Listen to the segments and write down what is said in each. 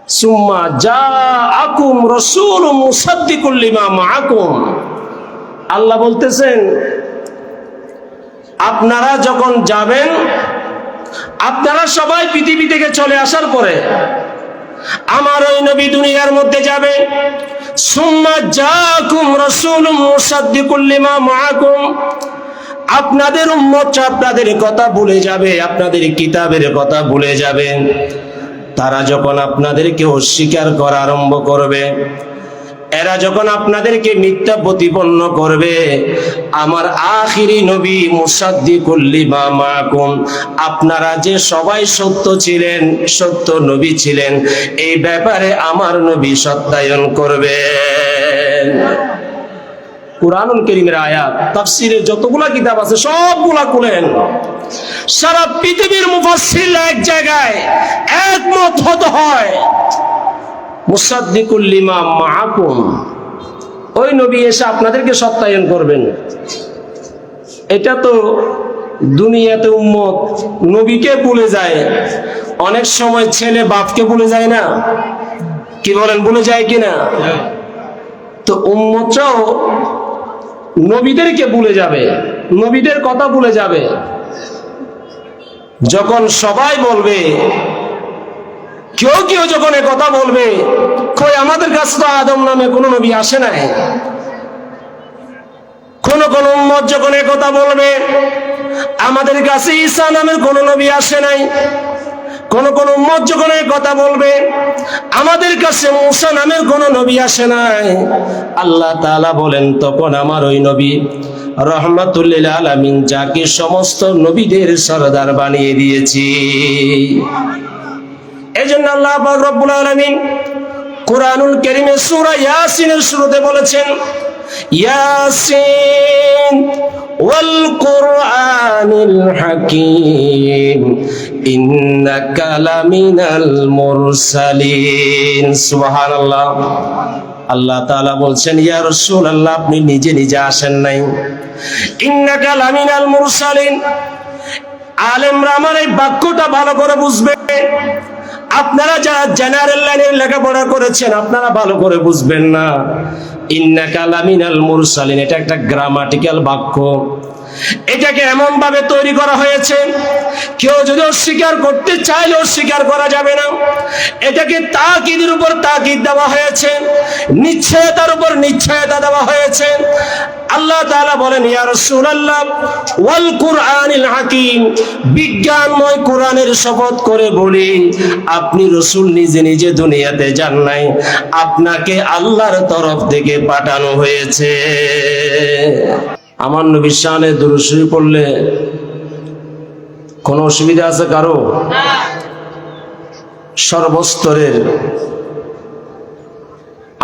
সুম্মা জাআকুম রাসূলুম মুসাদ্দিকুল লিমা মাআকুম। আল্লাহ বলতেছেন আপনারা যখন যাবেন, আপনারা সবাই পৃথিবী থেকে চলে আসার পরে আমার ওই নবী দুনিয়ার মধ্যে যাবে। সুম্মা জাআকুম রাসূলুম মুসাদ্দিকুল লিমা মাআকুম। আপনাদের উম্মত আপনাদের কথা ভুলে যাবে, আপনাদের কিতাবের কথা ভুলে যাবে। তারা যখন আপনাদেরকে অস্বীকার করা আরম্ভ করবে, এরা যখন আপনাদেরকে মিথ্যা প্রতিপন্ন করবে, আমার আখিরি নবী মুসাদ্দিকুল লিমা মাআকুম, আপনারা যে সবাই সত্য ছিলেন, সত্য নবী ছিলেন, এই ব্যাপারে আমার নবী সত্যায়ন করবেন। কুরআনুল কারীমের আয়াত, তাফসীরের যতগুলা কিতাব আছে সবগুলা খুলেন, সারা পৃথিবীর মুফাসসিররা এক জায়গায় একমত হতে হয়, মুসাদ্দিকুল লিমা মাআকুম, ওই নবী এসে আপনাদেরকে সত্যায়ন করবেন। এটা তো দুনিয়াতে উম্মত নবীকে ভুলে যায়, অনেক সময় ছেলে বাপকে ভুলে যায় না, কি বলেন, ভুলে যায় কিনা? তো উম্মতরাও নবীদেরকে ভুলে যাবে, নবীদের কথা ভুলে যাবে। যখন সবাই বলবে, কেউ কেউ যখন এ কথা বলবে, কই আমাদের কাছে তো আদম নামে কোনো নবী আসে নাই। কোন কোন উম্মত যখন এ কথা বলবে, আমাদের কাছে ঈসা নামের কোনো নবী আসে নাই। কোন কোন উম্মত যখন এই কথা বলবে, আমাদের কাছে মূসা নামের কোনো নবী আসে নাই। আল্লাহ তাআলা বলেন, তখন আমার ওই নবী রহমাতুল লিল আলামিন, যাকে সমস্ত নবীদের সরদার বানিয়ে দিয়েছি। এজন্য আল্লাহ পাক রব্বুল আলামিন কুরআনুল কারীমে সূরা ইয়াসিনের শুরুতে বলেছেন, ইয়াসিন ওয়াল কুরআনিল হাকীম ইন্নাকা লামিনাল মুরসালিন। সুবহানাল্লাহ। আল্লাহ তাআলা বলছেন, ইয়া রাসূলুল্লাহ, আপনি নিজে নিজে আসেন নাই, ইন্নাকা লামিনাল মুরসালিন। আলেমরা আমার এই বাক্যটা ভালো করে বুঝবে। আপনারা যারা জেনারেল লাইনের লেখাপড়া করেছেন, আপনারা ভালো করে বুঝবেন না। ইন্নাকা লামিনাল মুরসালিন, এটা একটা গ্রামাটিক্যাল বাক্য। এটাকে এমন ভাবে তৈরি করা হয়েছে, কেউ যদি অস্বীকার করতে চাইলে অস্বীকার করা যাবে না। এটাকে তাকিদের উপর তাকিদ দেওয়া হয়েছে, নিশ্চয়তার উপর নিশ্চয়তা দেওয়া হয়েছে। আল্লাহ তাআলা বলেন, ইয়া রাসূলুল্লাহ ওয়াল কুরআনিল হাকীম, বিজ্ঞানময় কোরআনের শপথ করে বলি, আপনি রাসূল নিজে নিজে দুনিয়াতে যান নাই, আপনাকে আল্লাহর তরফ থেকে পাঠানো হয়েছে। আমার নবীর শানে দুরূদ শরীফ পড়লে কোনো অসুবিধা আছে কারো? সর্বস্তরের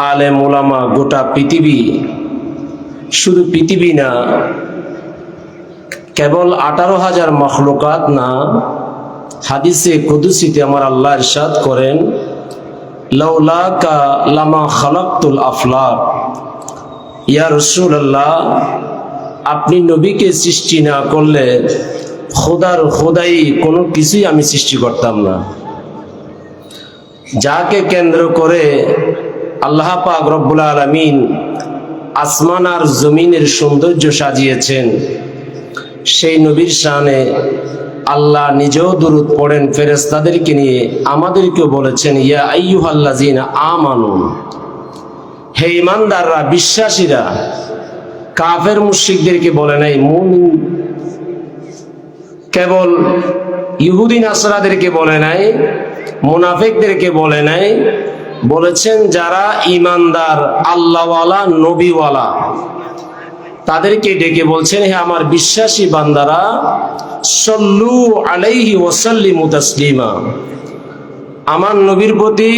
আলেম ওলামা, গোটা পৃথিবী, শুধু পৃথিবী না, কেবল 18,000 মখলুকাত না, হাদিসে কুদসিতে আমার আল্লাহ ইরশাদ করেন, লাউলাকা লামা খালাকতুল আফলাক। ইয়া রাসূলুল্লাহ, আপনি নবীকে সৃষ্টি না করলে খোদার খোদাই কোনো কিছুই আমি সৃষ্টি করতাম না। যাকে কেন্দ্র করে আল্লাহ পাক রব্বুল আলামিন আসমান আর জমিনের সৌন্দর্য সাজিয়েছেন, সেই নবীর শানে আল্লাহ নিজেও দুরূদ পড়েন ফেরেশতাদেরকে নিয়ে, আমাদেরকেও বলেছেন, ইয়া আইয়ুহাল্লাযিনা আমানু, হে ঈমানদাররা, বিশ্বাসীরা। কাফের মুশরিকদেরকে বলে নাই, মুমিন, কেবল ইহুদি নাসরাদেরকে বলে নাই, মুনাফিকদেরকে বলে নাই, বলেছেন যারা ঈমানদার, আল্লাহওয়ালা, নবীওয়ালা, তাদেরকে ডেকে বলছেন, হে আমার বিশ্বাসী বান্দারা, সাল্লু আলাইহি ওয়া সাল্লিমু তাসলিমা, আমার নবীর প্রতি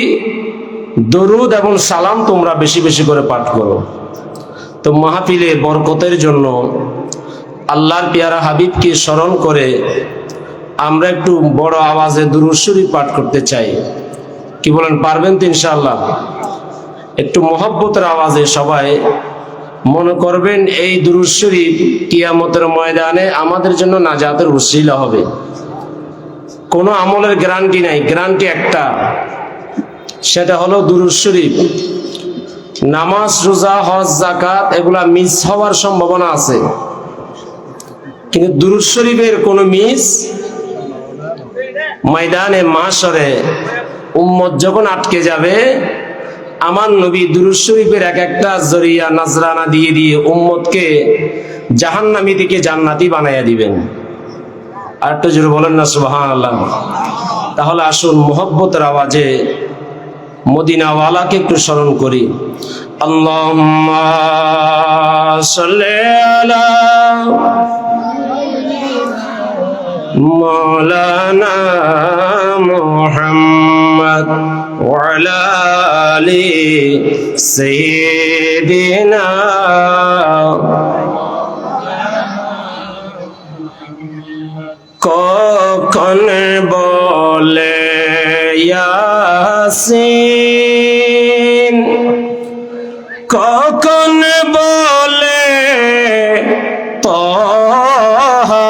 দরুদ এবং সালাম তোমরা বেশি বেশি করে পাঠ করো। তো মাহফিলে বরকতের জন্য আল্লাহর পেয়ারা হাবিবকে স্মরণ করে আমরা একটু বড় আওয়াজে দুরূদ শরীফ পাঠ করতে চাই। কি বলেন, পারবেন তো ইনশাআল্লাহ? একটু মহব্বতের আওয়াজে সবাই মনে করবেন, এই দুরূদ শরীফ কিয়ামতের ময়দানে আমাদের জন্য নাজাতের উসিলা হবে। কোনো আমলের গ্যারান্টি নাই, গ্যারান্টি একটা, সেটা হলো দুরূদ শরীফ। নামাজ, রোজা, হজ, যাকাত এগুলা মিস হওয়ার সম্ভাবনা আছে, কিন্তু দুরূদ শরীফের কোনো মিস ময়দানে মাশরে উম্মত যখন আটকে যাবে, আমার নবী দুরূদ শরীফের এক একটা জরিয়া নাজরানা দিয়ে দিয়ে উম্মতকে জাহান্নামী থেকে জান্নাতি বানাইয়া দিবেন। আর একটু জোরে বলেন না সুবহানাল্লাহ। তাহলে আসুন মুহাব্বতের আওয়াজে মদিনাওয়ালাকে একটু স্মরণ করি। আল্লাহুম্মা সাল্লি আলা মাওলানা মুহাম্মদ ওয়া আলা আলি সাইয়্যিদিনা। কখন বলে ইয়াসিন, কখন বলে তাহা,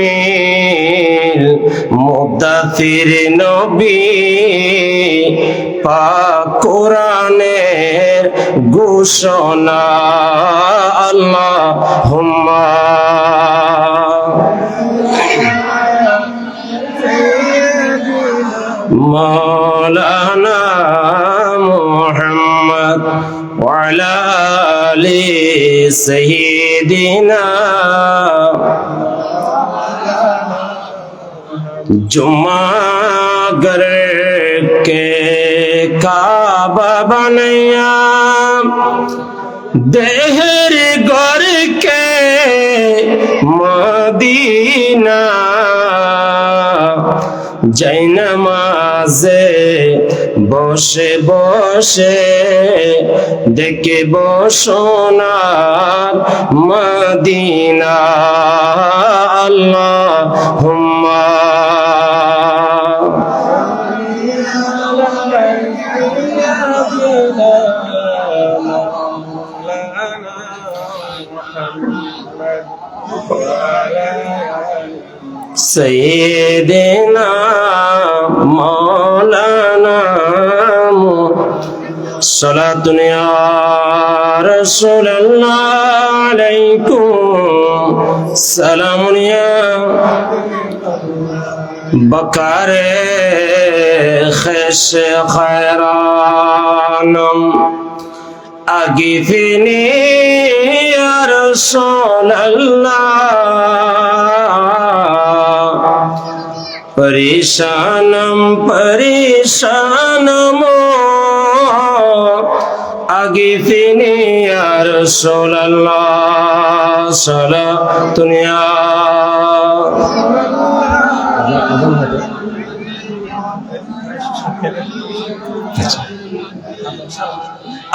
মুজাম্মিল, মুদাথির, নবী পাক কোরআনের ঘোষণা। আল্লাহুম্মা মাওলানা মুহাম্মদ ওয়া আলা আলি সাইয়্যিদিনা। जुम्मा घर के काबा बनैया, देहर घर के मदीना, जय नमाजे বসে বসে দেখব সোনার মদিনা। আল্লাহুম্মা سيدنا مولانا صلاة يا رسول الله عليكم سلام يا بكر خش خيرانم أغثني يا رسول الله परेशानम परेशानम आगे फिनी या रसूल अल्लाह सलातुन या।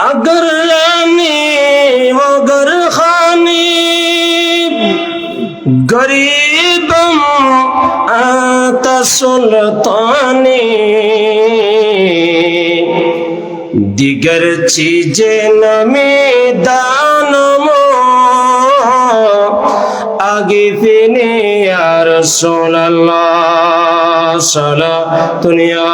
अगर रानी मगर खानी गरीबम आता सुल्तानी, दिगर चीजें नमी दानमो आगे फिनी या रसूल अल्लाह सलातुन या।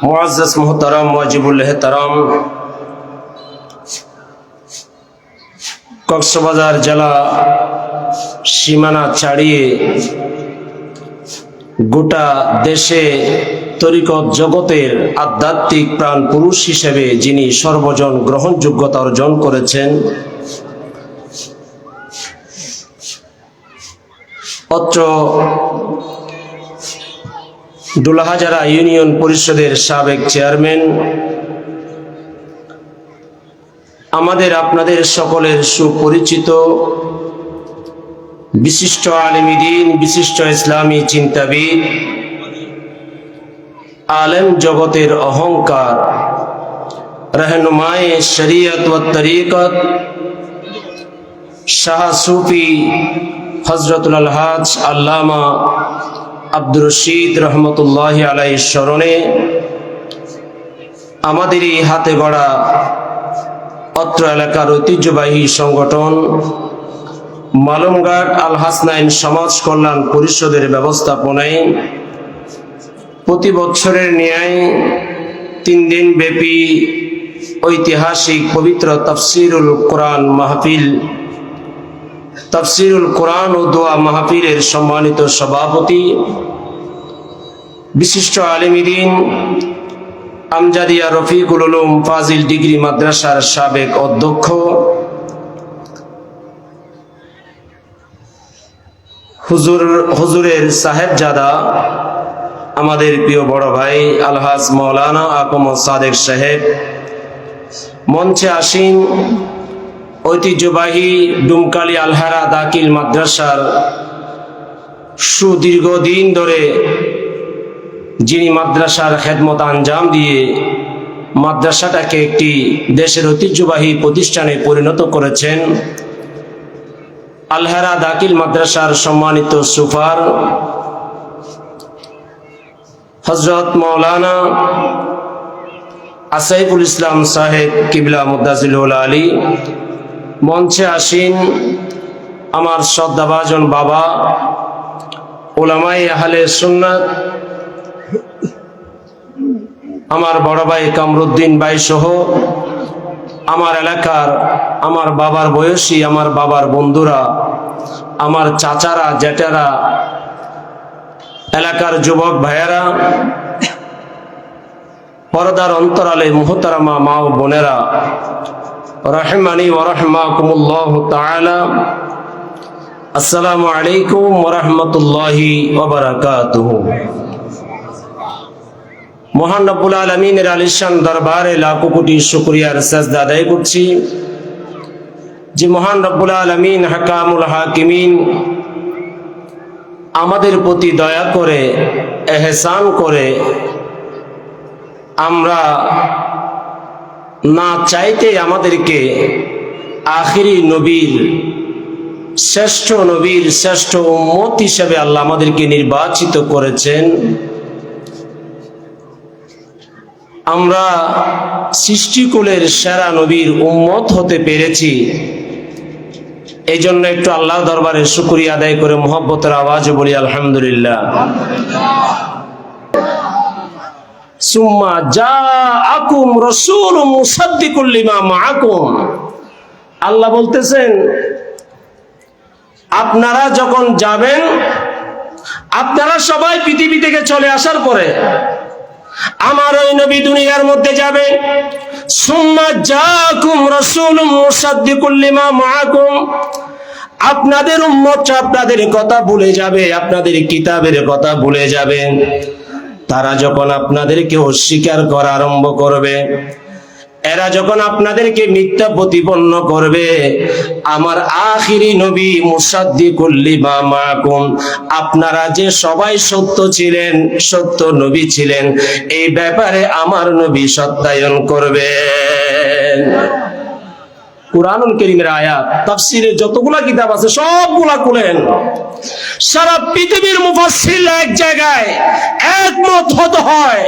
मुअज़्ज़ज़ मुहतरम वाजिबुल एहतराम, কক্সবাজার জেলা সীমানা ছাড়িয়ে গোটা দেশে তরিকত জগতের আধ্যাত্মিক প্রাণ পুরুষ হিসেবে যিনি সর্বজন গ্রহণযোগ্যতা অর্জন করেছেন, অত্র ডুলাহাজারা ইউনিয়ন পরিষদের সাবেক চেয়ারম্যান, আমাদের আপনাদের সকলের সুপরিচিত বিশিষ্ট আলেমী দ্বীন, বিশিষ্ট ইসলামী চিন্তাবিদ, আলেম জগতের অহংকার, रहनुमाए शरीयत व तरीक़त, शाह सूफी हजरतुल अलहाज अल्लामा আব্দুর রশিদ রহমতুল্লাহি আলাইহির স্মরণে আমাদের এই হাতে গড়া অত্র এলাকার ঐতিহ্যবাহী সংগঠন মালুমঘাট আল হাসনাইন সমাজ কল্যাণ পরিষদের ব্যবস্থাপনায় প্রতি বছরের ন্যায় 3 দিন ব্যাপী ঐতিহাসিক পবিত্র তাফসিরুল কোরআন মাহফিল, তাফসিরুল কোরআন ও দোয়া মাহফিলের সম্মানিত সভাপতি, বিশিষ্ট আলেমী দ্বীন আমজাদিয়া রফিকুল উলুম ফাজিল ডিগ্রি মাদ্রাসার সাবেক অধ্যক্ষ, হুজুরের সাহেবজাদা, আমাদের প্রিয় বড় ভাই আলহাজ মাওলানা আকম সাদেক সাহেব, মঞ্চে আসীন ঐতিহ্যবাহী ডুমকালী আলহারা দাখিল মাদ্রাসার সুদীর্ঘদিন ধরে যিনি মাদ্রাসার খেদমত আঞ্জাম দিয়ে মাদ্রাসাটাকে একটি দেশের ঐতিহ্যবাহী প্রতিষ্ঠানে পরিণত করেছেন, আলহারা দাখিল মাদ্রাসার সম্মানিত সুফার হযরত মাওলানা আসাইফুল ইসলাম সাহেব কিবলা মুদ্দাজিলুল আলী, মঞ্চে আসীন আমার শ্রদ্ধাভাজন বাবা উলামায়ে আহলে সুন্নাত, আমার বড় ভাই কামরুদ্দিন ভাই সহ আমার এলাকার, আমার বাবার বয়সী, আমার বাবার বন্ধুরা, আমার চাচারা, জেঠারা, এলাকার যুবক ভাইয়েরা, পর্দার অন্তরালে মুহতারামা মা ও বোনেরা, রাহিমানি ওয়া রাহমাকুমুল্লাহু তাআলা, আসসালামু আলাইকুম ওয়া রাহমাতুল্লাহি ওয়া বারাকাতুহু। মহান রব্বুল আলামিনের আলিশান দরবারে লাখো কোটি শুকরিয়ার সাজদা আদায় করছি যে মহান রব্বুল আলামিন হাকামুল হাকিমিন আমাদের প্রতি দয়া করে, এহসান করে, আমরা না চাইতে আমাদেরকে আখিরি নবীর, শ্রেষ্ঠ নবীর শ্রেষ্ঠ উম্মত হিসেবে আল্লাহ আমাদেরকে নির্বাচিত করেছেন। আমরা সৃষ্টিকুলের সেরা নবীর উম্মত হতে পেরেছি। এই জন্য একটু আল্লাহর দরবারে শুকরিয়া আদায় করে মুহাব্বতের আওয়াজে বলি আলহামদুলিল্লাহ। সুম্মা জাআকুম রাসূলুম মুসাদ্দিকুল লিমা মাআকুম। আল্লাহ বলতেছেন, আপনারা যখন যাবেন, আপনারা সবাই পৃথিবী থেকে চলে আসার পরে আমার ওই নবী দুনিয়ার মধ্যে যাবে। সুম্মা জাআকুম রাসূলুম মুসাদ্দিকুল লিমা মাআকুম। আপনাদের উম্মতরা আপনাদের কথা ভুলে যাবে, আপনাদের কিতাবের কথা ভুলে যাবে। তারা যখন আপনাদেরকে অস্বীকার করা আরম্ভ করবে, এরা যখন আপনাদেরকে মিথ্যা প্রতিপন্ন করবে, আমার আখিরি নবী মুসাদ্দিকুল লিমা মাআকুম, আপনারা যে সবাই সত্য ছিলেন, সত্য নবী ছিলেন, এই ব্যাপারে আমার নবী সত্যায়ন করবেন। কুরআনুল কারীমের আয়াত, তাফসীরের যতগুলা কিতাব আছে সবগুলা খুলেন, সারা পৃথিবীর মুফাসসিররা এক জায়গায় একমত হতে হয়,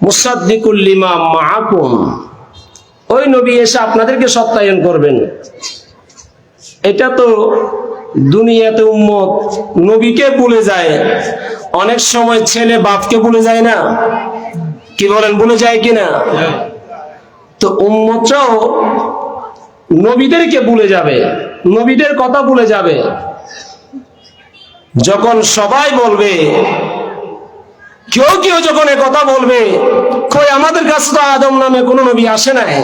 মুসাদ্দিকুল লিমা মাআকুম, ওই নবী এসে আপনাদেরকে সত্যায়ন করবেন। এটা তো দুনিয়াতে উম্মত নবীকে ভুলে যায়, অনেক সময় ছেলে বাপকে ভুলে যায় না, কি বলেন, ভুলে যায় কিনা? তো উম্মতরাও নবীদেরকে ভুলে যাবে, নবীদের কথা ভুলে যাবে। যখন সবাই বলবে, কেউ কেউ যখন এ কথা বলবে, কই আমাদের কাছে তো আদম নামে কোন নবী আসে নাই।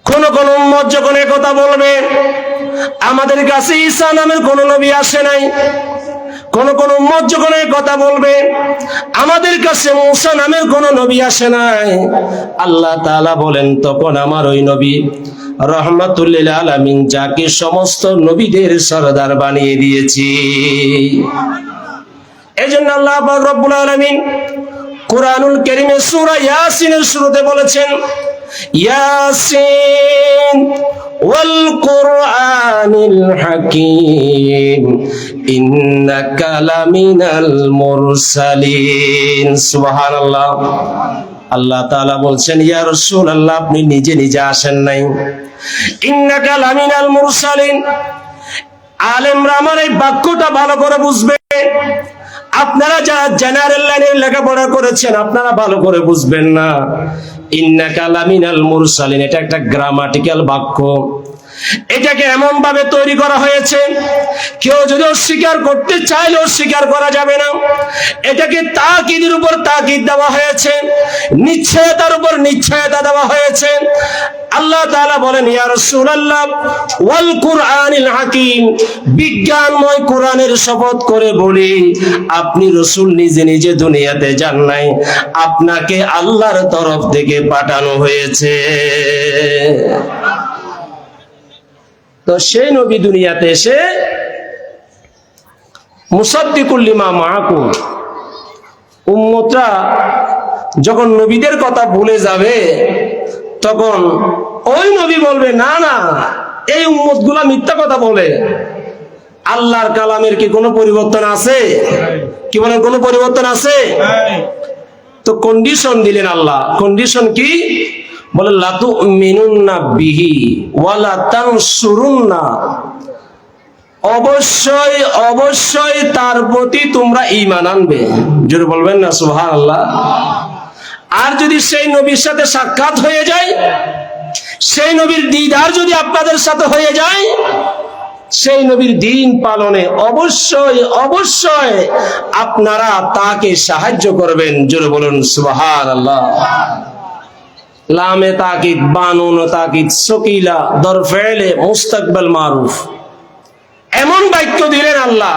কোন কোন উম্মত যখন এ কথা বলবে, আমাদের কাছে ঈসা নামের কোন নবী আসে নাই। কোন কোন উম্মত যখন এ কথা বলবে, আমাদের কাছে মূসা নামের কোন নবী আসে নাই। আল্লাহ তাআলা বলেন, তখন আমার ওই নবী রহমাতুল লিল আলামিন, যাকে সমস্ত নবীদের সরদার বানিয়ে দিয়েছি। এজন্য আল্লাহ পাক রব্বুল আলামিন কুরআনুল কারীমে সূরা ইয়াসিনের শুরুতে বলেছেন, ইয়াসিন ওয়াল কুরআনিল হাকীম ইন্নাকা লামিনাল মুরসালিন। সুবহানাল্লাহ। আল্লাহ তাআলা বলছেন, ইয়া রাসূলুল্লাহ, আপনি নিজে নিজে আসেন নাই। ইন্নাকা লামিনাল মুরসালিন। আলেমরা আমার এই বাক্যটা ভালো করে বুঝবে। আপনারা যারা জেনারেল লাইনের লেখাপড়া করেছেন আপনারা ভালো করে বুঝবেন না। ইন্নাকা লামিনাল মুরসালিন, এটা একটা গ্রামাটিক্যাল বাক্য। এটাকে এমন ভাবে তৈরি করা হয়েছে, কেউ যদি অস্বীকার করতে চাইলে অস্বীকার করা যাবে না। এটাকে তাকিদের উপর তাকিদ দেওয়া হয়েছে, নিশ্চয়তার উপর নিশ্চয়তা দেওয়া হয়েছে। আল্লাহ তাআলা বলেন, ইয়া রাসূলুল্লাহ ওয়াল কুরআনিল হাকীম, বিজ্ঞানময় কোরআনের শপথ করে বলি, আপনি রাসূল নিজে নিজে দুনিয়াতে যান নাই, আপনাকে আল্লাহর তরফ থেকে পাঠানো হয়েছে। তো সেই নবী দুনিয়াতে এসে মুসাদ্দিকুল লিমা মাআকুম, উম্মতরা যখন নবীদের কথা ভুলে যাবে তখন ওই নবী বলবে, না না, এই উম্মতগুলা মিথ্যা কথা বলে। আল্লাহর কালামের কি কোনো পরিবর্তন আছে? কি বলেন, কোনো পরিবর্তন আছে? তো কন্ডিশন দিলেন আল্লাহ। কন্ডিশন কি? বলে লা তুমিনুন্না বিহি ওয়ালা তানসুরুন্না, অবশ্যই অবশ্যই তার প্রতি তোমরা ঈমান আনবে। জোরে বলবেন না সুবহানাল্লাহ। আর যদি সেই নবীর সাথে সাক্ষাৎ হয়ে যায়, সেই নবীর দিদার যদি আপনাদের সাথে হয়ে যায়, সেই নবীর দিন পালনে অবশ্যই অবশ্যই আপনারা তাকে সাহায্য করবেন। জোরে বলুন সুবহানাল্লাহ। লামে তাকিদ, বানুন তাকিদ, সকিলা, দর ফেলে, মুস্তাকবাল মারুফ, এমন বাক্য দিলেন আল্লাহ,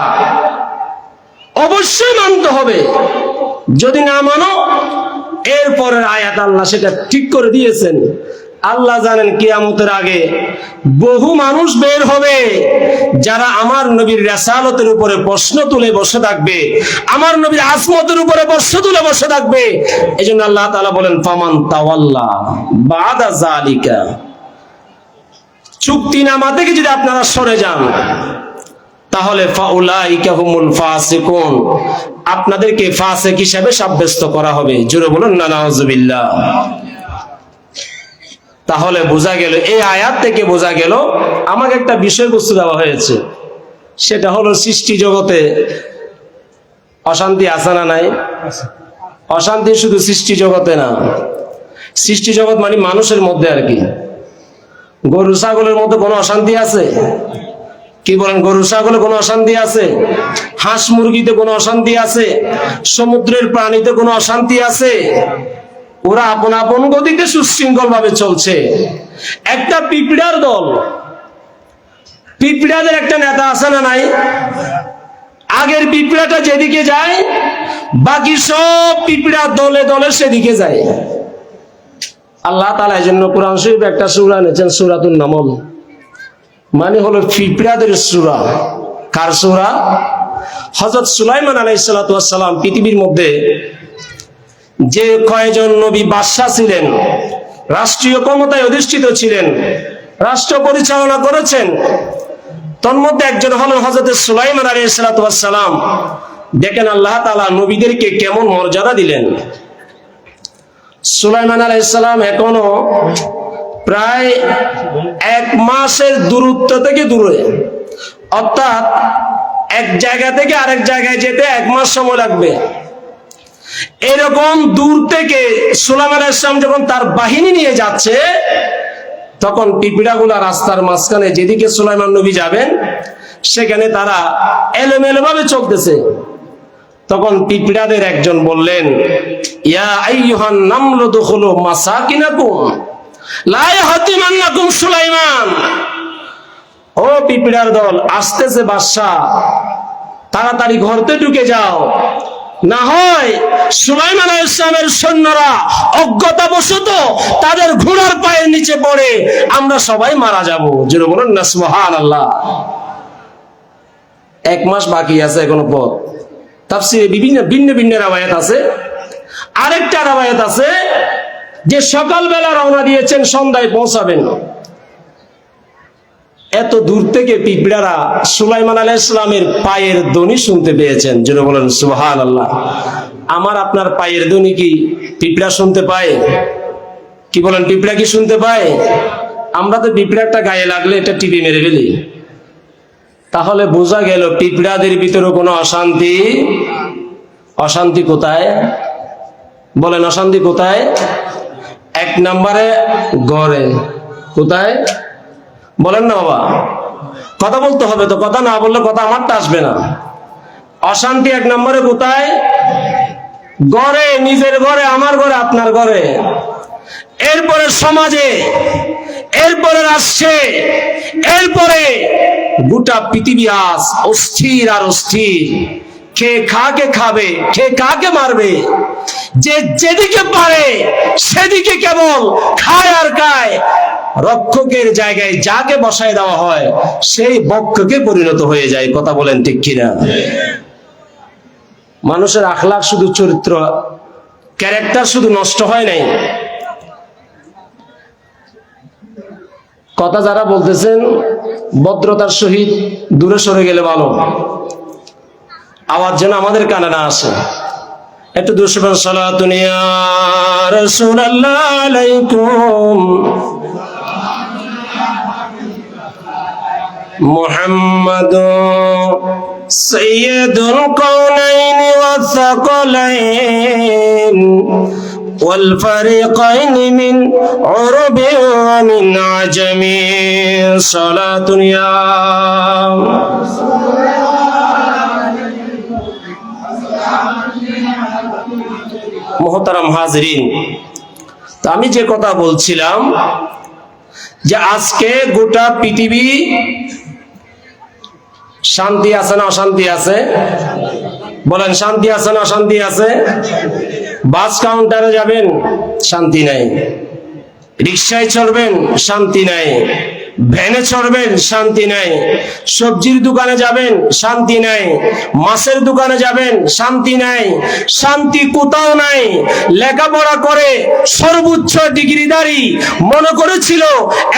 অবশ্যই মানতে হবে। যদি না মানো, এরপরের আয়াত আল্লাহ সেটা ঠিক করে দিয়েছেন। আল্লাহ জানেন কিয়ামতের আগে বহু মানুষ বের হবে যারা আমার নবীর রিসালাতের উপরে প্রশ্ন তুলে বসে থাকবে, আমার নবীর আসমতের উপরে প্রশ্ন তুলে বসে থাকবে। এজন্য আল্লাহ তাআলা বলেন, ফামান তাওয়াল্লা বাদা যালিকা, চুক্তিনামা থেকে যদি আপনারা সরে যান তাহলে ফাউলাইকা হুমুল ফাসিকুন, আপনাদেরকে ফাসিক হিসেবে সাব্যস্ত করা হবে। জোরে বলুন না নাউযুবিল্লাহ। তাহলে বোঝা গেল, এই আয়াত থেকে বোঝা গেল আমাকে একটা বিষয়বস্তু দেওয়া হয়েছে, সেটা হলো সৃষ্টি জগতে অশান্তি আছে না নাই? অশান্তি শুধু সৃষ্টি জগতে না, সৃষ্টি জগৎ মানে মানুষের মধ্যে আর কি। গরু ছাগলের মধ্যে কোনো অশান্তি আছে? কি বলেন, গরু ছাগলে কোনো অশান্তি আছে? হাঁস মুরগিতে কোনো অশান্তি আছে? সমুদ্রের প্রাণীতে কোনো অশান্তি আছে? ওরা আপন আপন গতিতে সুশৃঙ্খল ভাবে চলছে। একটা পিঁপড়ার দল, পিঁপড়াদের একটা নেতা আছে না নাই? আগের পিঁপড়াটা যেদিকে যায় বাকি সব পিঁপড়া দলে দলে সেদিকে যায়। আল্লাহ তাআলা এজন্য কোরআন শরীফ একটা সূরা এনেছেন, সূরাতুন নামল, মানে হলো পিঁপড়াদের সূরা। কার সূরা? হযরত সুলাইমান আলাইহিস সালাতু ওয়াস সালাম পৃথিবীর মধ্যে যে কয়জন নবী বাদশা ছিলেন, রাষ্ট্রীয় ক্ষমতায় অধিষ্ঠিত ছিলেন, রাষ্ট্র পরিচালনা করেছেন, তন্মধ্যে একজন হলেন হযরত সুলাইমান আলাইহিস সালাতু ওয়াস সালাম। দেখেন আল্লাহ তাআলা নবীদেরকে কেমন মর্যাদা দিলেন। সুলাইমান আলাইহিস সালাম এখনো প্রায় 1 মাসের দূরত্ব থেকে দূরে, অর্থাৎ এক জায়গা থেকে আরেক জায়গায় যেতে 1 মাস সময় লাগবে। এরকম দূর থেকে সুলাইমান আলাইহিস সালাম যখন তার বাহিনী নিয়ে যাচ্ছে, তখন পিঁপড়াগুলা রাস্তার মাঝখানে যেদিকে সুলাইমান নবী যাবেন সেখানে তারা এলোমেলো ভাবে চলতেছে। তখন পিঁপড়াদের একজন বললেন, ইয়া আইয়ুহান নামলু দুখুলু মাসাকিনাকুম লা ইয়াহতিমান্নাকুম সুলাইমান। ও পিঁপড়ার দল, আসতেছে বাদশা, তাড়াতাড়ি ঘরতে ঢুকে যাও, না হয় সুলাইমান আলাইহিস সালামের সৈন্যরা অজ্ঞতাবশত তাদের ঘোড়ার পায়ের নিচে পড়ে আমরা সবাই মারা যাব। জোরে বলুন না সুবহানাল্লাহ। 1 মাস বাকি আছে এখনো পথ। তাফসীরে বিভিন্ন ভিন্ন ভিন্ন রাওয়ায়াত আছে। আরেকটা রাওয়ায়াত আছে যে সকালবেলা রওনা দিয়েছেন, সন্ধ্যায় পৌঁছাবেন। এত দূর থেকে পিঁপড়ারা সুলাইমান আলাইহিস সালামের পায়ের ধ্বনি শুনতে পেয়েছেন। জোরে বলেন সুবহানাল্লাহ। আমার আপনার পায়ের ধ্বনি কি পিঁপড়া শুনতে পায়? কি বলেন, পিঁপড়া কি শুনতে পায়? আমরা তো পিঁপড়া একটা গায়ে লাগলে এটা টিপে মেরে ফেলি। তাহলে বোঝা গেল পিঁপড়াদের ভিতরে কোনো অশান্তি। অশান্তি কোথায় বলেন? অশান্তি কোথায়? এক নম্বরে ঘরে। কোথায় বলেন না বাবা? কথা বলতে হবে তো, কথা না বললে কথা আমারটা আসবে না। অশান্তি এক নম্বরে কোথায়? ঘরে, নিজের ঘরে, আমার ঘরে, আপনার ঘরে। এরপরে সমাজে, এরপরে রাষ্ট্রে, এরপরে গোটা পৃথিবী আজ অস্থির আর অস্থির। কে কাকে খাবে, কে কাকে মারবে, যে যেদিকে পারে সেদিকে কেবল খায় আর খায়। রক্ষকের জায়গায় যাকে বসায় দেওয়া হয় সেই বক্ষকে পরিণত হয়ে যায়। কথা বলেন ঠিক কিনা? মানুষের আখলাক, শুধু চরিত্র, ক্যারেক্টার শুধু নষ্ট হয় নাই। কথা যারা বলতেছেন ভদ্রতার সহিত দূরে সরে গেলে ভালো, আওয়াজ যেন আমাদের কানে না আসে। একটু দুশবার সালাতুন ইয়া রাসূলুল্লাহ আলাইকুম মুহাম্মাদুর সাইয়্যিদুল কাওনাইন ওয়াস সাকালাইন ওয়াল ফারিকাইন মিন উরবি ওয়া মিন আজমি। সালাতুন ইয়া মুহতারাম হাজরিন, তো আমি যে কথা বলছিলাম যে আজকে গোটা পৃথিবী শান্তি আছে না অশান্তি আছে? বলেন, শান্তি আছে না অশান্তি আছে? বাস কাউন্টারে যাবেন, শান্তি নাই। রিকশায় চড়বেন, শান্তি নাই। ভ্যানে চড়বেন, শান্তি নাই। সবজির দোকানে যাবেন, শান্তি নাই। মাছের দোকানে যাবেন, শান্তি নাই। শান্তি কোথাও নাই। লেখাপড়া করে সর্বোচ্চ ডিগ্রিধারী মনে করেছিল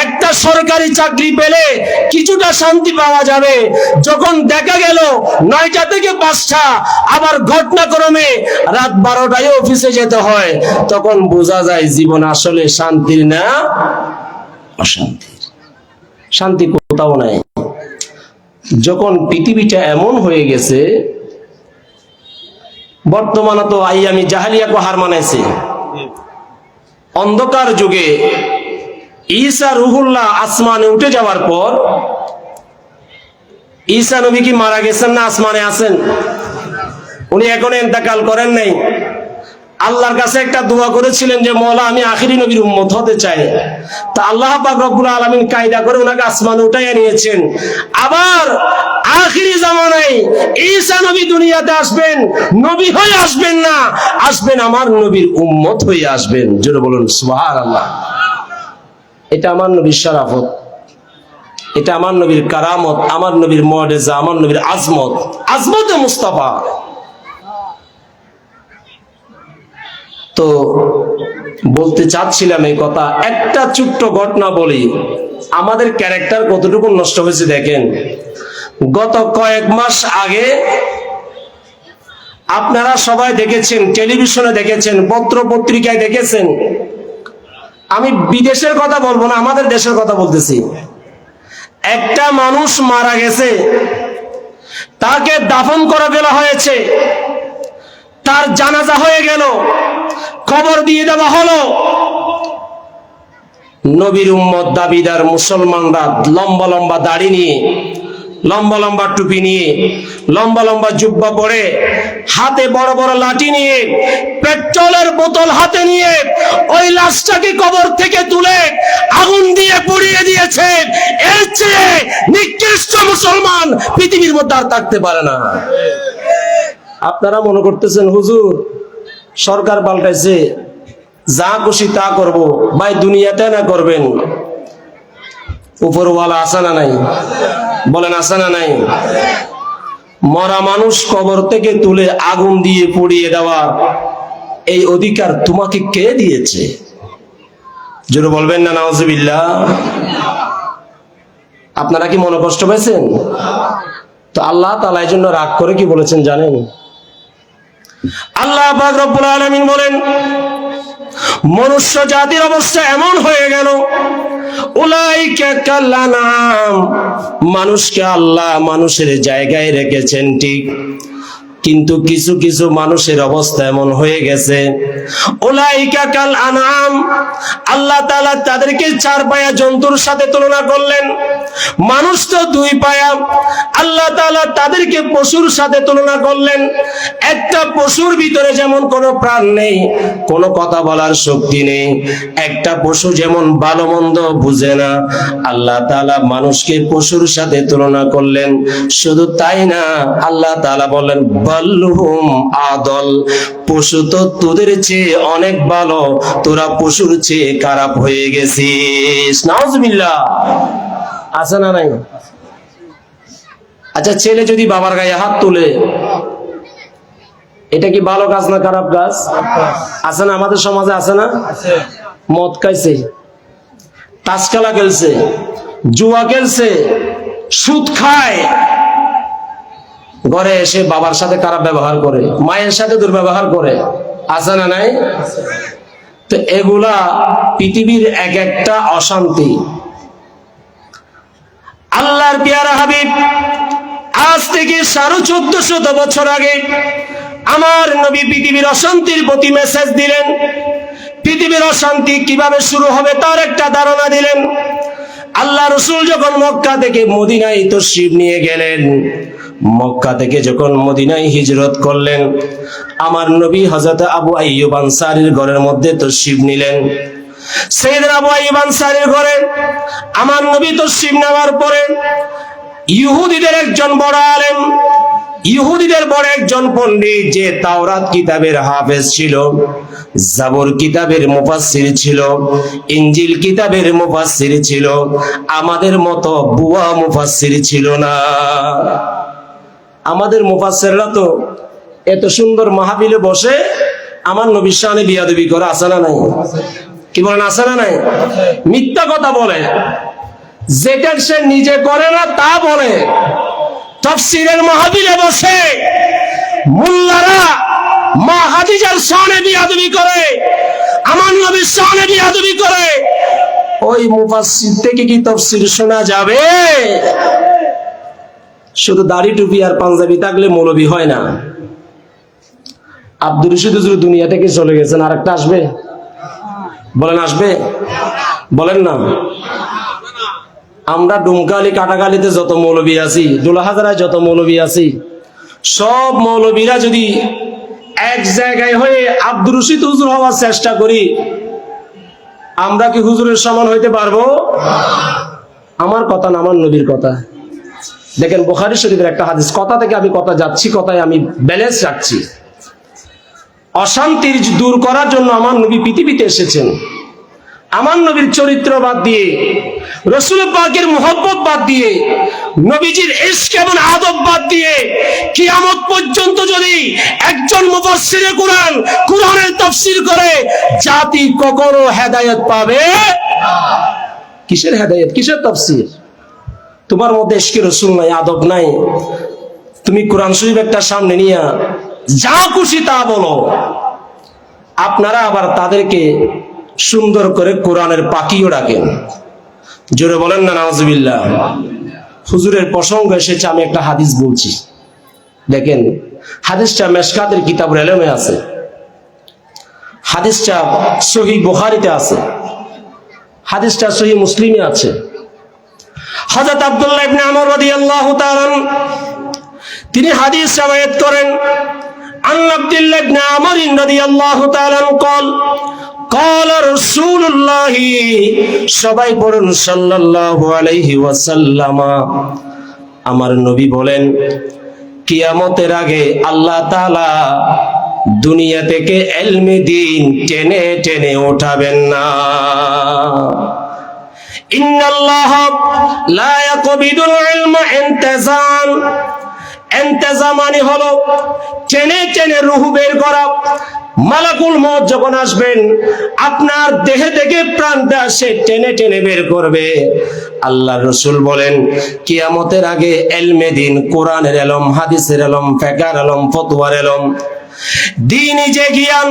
একটা সরকারি চাকরি পেলে কিছুটা শান্তি পাওয়া যাবে। যখন দেখা গেল 9টা থেকে 5টা, আবার ঘটনাক্রমে রাত 12টায় অফিসে যেতে হয়, তখন বোঝা যায় জীবন আসলে শান্তির না অশান্তি। শান্তি কোথাও নাই। যখন পৃথিবীটা এমন হয়ে গেছে, বর্তমানে তো আইয়ামি জাহেলিয়াকে হার মানাইছে। অন্ধকার যুগে ঈসা রুহুল্লাহ আসমানে উঠে যাওয়ার পর, ঈসা নবী কি মারা গেছেন না আসমানে আছেন? উনি এখনো ইন্তেকাল করেন নাই। আল্লাহর কাছে একটা দোয়া করেছিলেন যে মওলা আমি আখিরি নবীর উম্মত হতে চাই। তা আল্লাহ পাক রব্বুল আলামিন কায়দা করে ওনাকে আসমানে উঠাইয়া নিয়েছেন। আবার আখিরি জামানায় ঈসা নবী দুনিয়াতে আসবেন, নবী হয়ে আসবেন না, আসবেন আমার নবীর উম্মত হয়ে আসবেন। জোরে বলুন সুবহানাল্লাহ। এটা আমার নবীর শরাফত, এটা আমার নবীর কারামত, আমার নবীর মুআজিজা, আমার নবীর আজমত, আজমতে মুস্তাফা। তো বলতে চাচ্ছিলাম এই কথা। একটা ছোট্ট ঘটনা বলি, আমাদের ক্যারেক্টার কতটুকু নষ্ট হয়েছে দেখেন। গত কয়েক মাস আগে আপনারা সবাই দেখেছেন, টেলিভিশনে দেখেছেন, পত্র পত্রিকায় দেখেছেন। আমি বিদেশের কথা বলবো না, আমাদের দেশের কথা বলতেছি। একটা মানুষ মারা গেছে, তাকে দাফন করে ফেলা হয়েছে, তার জানাজা হয়ে গেল, কবর দিয়ে দেওয়া হলো। নবীর উম্মত দাবিদার মুসলমানরা লম্বা লম্বা দাড়ি নিয়ে, লম্বা লম্বা টুপি নিয়ে, লম্বা লম্বা জুব্বা পরে, হাতে বড় বড় লাঠি নিয়ে, পেট্রোলের বোতল হাতে নিয়ে ওই লাশটাকে কবর থেকে তুলে আগুন দিয়ে পুড়িয়ে দিয়েছে। এর চেয়ে নিকৃষ্ট মুসলমান পৃথিবীর মধ্যে আর থাকতে পারে না। আপনারা মনে করতেছেন হুজুর সরকার পাল্টাইছে, যা খুশি তা করবো। ভাই দুনিয়াতে না করবেন, উপরওয়ালা আছে না নাই? বলেন আছে না নাই? মরা মানুষ কবর থেকে তুলে আগুন দিয়ে পুড়িয়ে দেওয়া এই অধিকার তোমাকে কে দিয়েছে? জোরে বলবেন না নাউজুবিল্লাহ। আপনারা কি মনে কষ্ট পেয়েছেন? তো আল্লাহ তাআলা এই জন্য রাগ করে কি বলেছেন জানেন? আল্লাহ পাক রব্বুল আলামিন বলেন মনুষ্য জাতির অবস্থা এমন হয়ে গেল, উলাইকা কাল আনআম, মানুষকে আল্লাহ মানুষের জায়গায় রেখেছেন ঠিক, কিন্তু কিছু কিছু মানুষের অবস্থা এমন হয়ে গেছে, উলাইকা কাল আনআম, আল্লাহ তাআলা তাদেরকে চার পায়া জন্তুর সাথে তুলনা করলেন। মানুষ তো দুই পায়া, আল্লাহ তাআলা তাদেরকে পশুর সাথে তুলনা করলেন। একটা পশুর ভিতরে যেমন কোনো প্রাণ নেই, কোনো কথা বলার শক্তি নেই, একটা পশু যেমন ভালো মন্দ বুঝে না, আল্লাহ তাআলা মানুষকে পশুর সাথে তুলনা করলেন। শুধু তাই না, আল্লাহ তাআলা বললেন বাল্লুহুম আদল, পশু তো তোদের চেয়ে অনেক ভালো, তোরা পশুর চেয়ে খারাপ হয়ে গেছিস। নাউজুবিল্লাহ। আছে না নাই? আচ্ছা, ছেলে যদি বাবার গায়ে হাত তুলে, এটা কি ভালো কাজ না খারাপ কাজ? আছে না? আমাদের সমাজে আছে না? মদ খাইছে, তাস খেলা খেলছে, জুয়া খেলছে, সুদ খায়, ঘরে এসে বাবার সাথে খারাপ ব্যবহার করে, মায়ের সাথে দুর্ব্যবহার করে, আছে না নাই? তো এগুলা পৃথিবীর এক একটা অশান্তি। আল্লাহর পেয়ারা হাবিব আজ থেকে 1450 বছর আগে আমার নবী পৃথিবীর অশান্তির প্রতি মেসেজ দিলেন। পৃথিবীর অশান্তি কিভাবে শুরু হবে তার একটা ধারণা দিলেন। আল্লাহ রাসূল যখন মক্কা থেকে মদিনায় তাশরীফ নিয়ে গেলেন, মক্কা থেকে যখন মদিনায় হিজরত করলেন, আমার নবী হযরত আবু আইয়ুব আনসারীর ঘরের মধ্যে তাশরীফ নিলেন। সাইয়েদনা আবু আইয়ুব আনসারীর ঘরে আমার নবী তাশরীফ নেওয়ার পরে ইহুদিদের একজন বড় আলেম, ইহুদিদের বড় একজন পণ্ডিত, যে তাওরাত কিতাবের হাফেজ ছিল, জাবর কিতাবের মুফাসসির ছিল, ইনজিল কিতাবের মুফাসসির ছিল, আমাদের মতো বুয়া মুফাসসির ছিল না। আমাদের মুফাসসিররা তো এত সুন্দর মাহফিলে বসে আমার নবীর শানে বিয়াদবি করে, আছে না নাই? কি বলেন, আছে না নাই? মিথ্যা কথা বলে, যেটা সে নিজে করে না তা বলে। তাফসীরের মাহফিলে বসে মুল্লারা মা হাদিজার শানে বিয়াদবি করে, আমার নবীর শানে বিয়াদবি করে, ওই মুফাসসির থেকে কি তাফসীর শোনা যাবে? শুধু দাড়ি টুপি আর পাঞ্জাবি থাকলে মৌলবী হয় না। আব্দুর রশিদ হুজুর দুনিয়া থেকে চলে গেছেন, আরেকটা আসবে? বলেন আসবে? বলেন না। আমরা ডুমকালি কাটাকালিতে যত মৌলবী আছি, ডোলাহাজারায় যত মৌলবী আছি, সব মৌলবীরা যদি এক জায়গায় হয়ে আব্দুর রশিদ হুজুর হওয়ার চেষ্টা করি, আমরা কি হুজুরের সমান হইতে পারবো? আমার কথা না, আমার নবীর কথা। দেখেন বুখারী শরীফের একটা হাদিস, কথা থেকে আমি কথা যাচ্ছি, কথায় আমি ব্যালেন্স রাখছি। অশান্তির দূর করার জন্য আমার নবী পৃথিবীতে এসেছেন। আমার নবীর চরিত্র বাদ দিয়ে, রাসূল পাকের মুহাব্বত বাদ দিয়ে, নবীজির ইশক এবং আদব বাদ দিয়ে কিয়ামত পর্যন্ত যদি একজন মুফাসসিরে কুরআন কুরআনের তাফসীর করে, জাতি কখনো হেদায়েত পাবে না। কিসের হেদায়েত, কিসের তাফসীর? তোমার মধ্যে ইশকে রাসূল নাই, আদব নাই, তুমি কোরআন শরীফ একটা সামনে নিয়ে যা খুশি তা বলো। আপনারা আবার তাদেরকে সুন্দর করে কোরআনের পাখিও ডাকেন। জোরে বলেন না নাউজুবিল্লাহ। হুজুরের প্রসঙ্গ এসেছে, আমি একটা হাদিস বলছি। দেখেন হাদিসটা মেশকাতের কিতাবুল ইলমে আছে, হাদিসটা সহিহ বুখারীতে আছে, হাদিসটা সহিহ মুসলিমে আছে। হযরত আব্দুল্লাহ ইবনে আমর রাদিয়াল্লাহু তাআলা তিনি হাদিস রওয়ায়াত করেন, আন আব্দুল্লাহ ইবনে আমর রাদিয়াল্লাহু তাআলা قال قال رسول الله, সবাই পড়ুন সাল্লাল্লাহু আলাইহি ওয়াসাল্লাম। আমার নবী বলেন, কিয়ামতের আগে আল্লাহ তাআলা দুনিয়া থেকে ইলমে দ্বীন টেনে টেনে উঠাবেন না। ইন্নাল্লাহ লা ইয়াকবিদুল ইলমা ইনতিজাম, ইনতিজাম মানে হলো টেনে টেনে রূহ বের করা। মালাকুল মউত যখন আসবেন, আপনার দেহে থেকে প্রাণটা সে টেনে টেনে বের করবে। আল্লাহর রাসূল বলেন, কিয়ামতের আগে ইলমে দ্বীন, কোরআনের ইলম, হাদিসের ইলম, ফিকহের ইলম, ফতোয়ার ইলম, দ্বীনি যে জ্ঞান,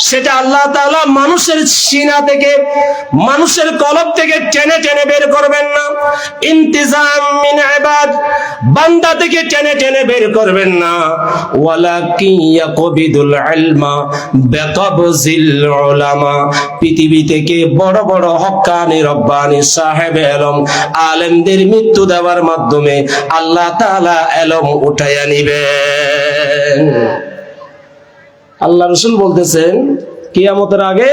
সেটা আল্লাহ তাআলা মানুষের সিনা থেকে, মানুষের কলব থেকে টেনে টেনে বের করবেন না। ইন্তিজাম মিন ইবাদ, বান্দা থেকে টেনে টেনে বের করবেন না। ওয়ালাকিন ইয়াকবিদুল ইলমা বিকবজিল উলামা, পৃথিবী থেকে বড় বড় হক্কানি রব্বানি সাহেবে ইলম আলেমদের মৃত্যু দেওয়ার মাধ্যমে আল্লাহ তাআলা ইলম উঠাইয়া নিবেন। আল্লাহ রাসূল বলতেছেন কিয়ামতের আগে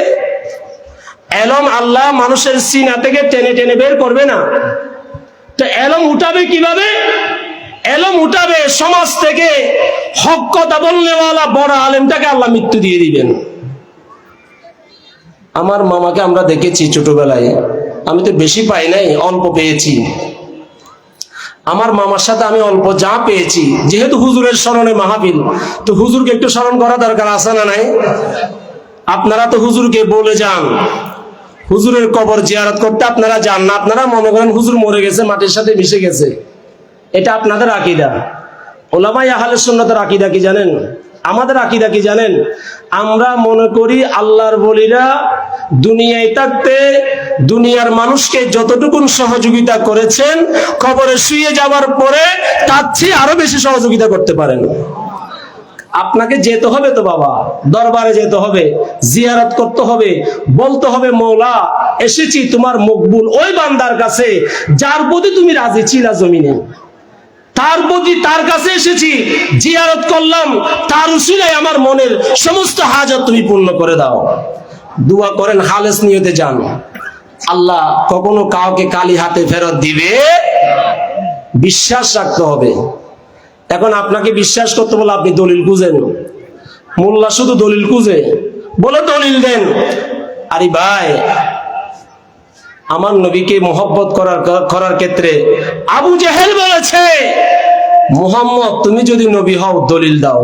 ইলম আল্লাহ মানুষের সিনা থেকে টেনে টেনে বের করবে না। তো ইলম উঠাবে কিভাবে? ইলম উঠাবে সমাজ থেকে হক কথা বলনেওয়ালা বড় আলেমটাকে আল্লাহ মৃত্যু দিয়ে দিবেন। আমার মামাকে আমরা দেখেছি ছোটবেলায়, আমি তো বেশি পাই নাই, অল্প পেয়েছি। আমার মামার সাথে আমি অল্প যা পেয়েছি, যেহেতু হুজুরের স্মরণে মাহফিল, তো হুজুরকে একটু স্মরণ করা দরকার আছে না নাই? আপনারা তো হুজুরকে বলে যান, হুজুরের কবর জিয়ারত করতে আপনারা যান না। আপনারা মনে করেন হুজুর মরে গেছে, মাটির সাথে মিশে গেছে। এটা আপনাদের আকীদা। উলামায়ে আহলে সুন্নাতের আকীদা কি জানেন? আমাদের আকীদা কি জানেন? আমরা মনে করি আল্লাহর ওলিরা দুনিয়ায় থাকতে দুনিয়ার মানুষকে যতটুকুন সহযোগিতা করেছেন, কবরে শুয়ে যাওয়ার পরে তার চেয়ে আরো বেশি সহযোগিতা করতে পারেন। আপনাকে যেতে হবে তো বাবা, দরবারে যেতে হবে, জিয়ারত করতে হবে, বলতে হবে মওলা এসেছি তোমার মকবুল ওই বান্দার কাছে যার প্রতি তুমি রাজি ছিলা জমিনে, তার প্রতি, তার কাছে এসেছি, জিয়ারত করলাম, তার উসিলায় আমার মনের সমস্ত হাজত তুমি পূর্ণ করে দাও। দোয়া করেন, খালেস নিয়তে যান। আল্লাহ কখনো কাউকে খালি হাতে ফেরত দিবে, বিশ্বাস রাখতে হবে। এখন আপনাকে বিশ্বাস করতে বলে আপনি দলিল খুঁজেন, মোল্লা শুধু দলিল খুঁজে, বলে দলিল দেন। আরে ভাই, আমার নবীকে মোহব্বত করার ক্ষেত্রে আবু জেহেল বলেছে, মুহাম্মদ তুমি যদি নবী হও দলিল দাও।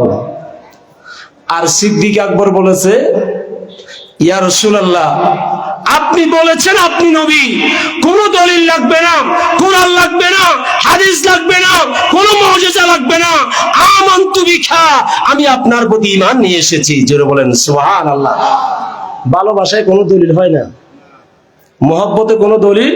আর সিদ্দিক আকবর বলেছে, ইয়া রাসূলুল্লাহ আপনি বলেছেন আপনি নবী, কোন দলিল লাগবে না, কোরআন লাগবে না, হাদিস লাগবে না, কোন মুজিজা লাগবে না, আমানতু বিকা, আমি আপনার প্রতি ঈমান নিয়ে এসেছি। জোরে বলেন সুবহানাল্লাহ। ভালোবাসায় কোনো দলিল হয় না, মহব্বতে কোনো দলিল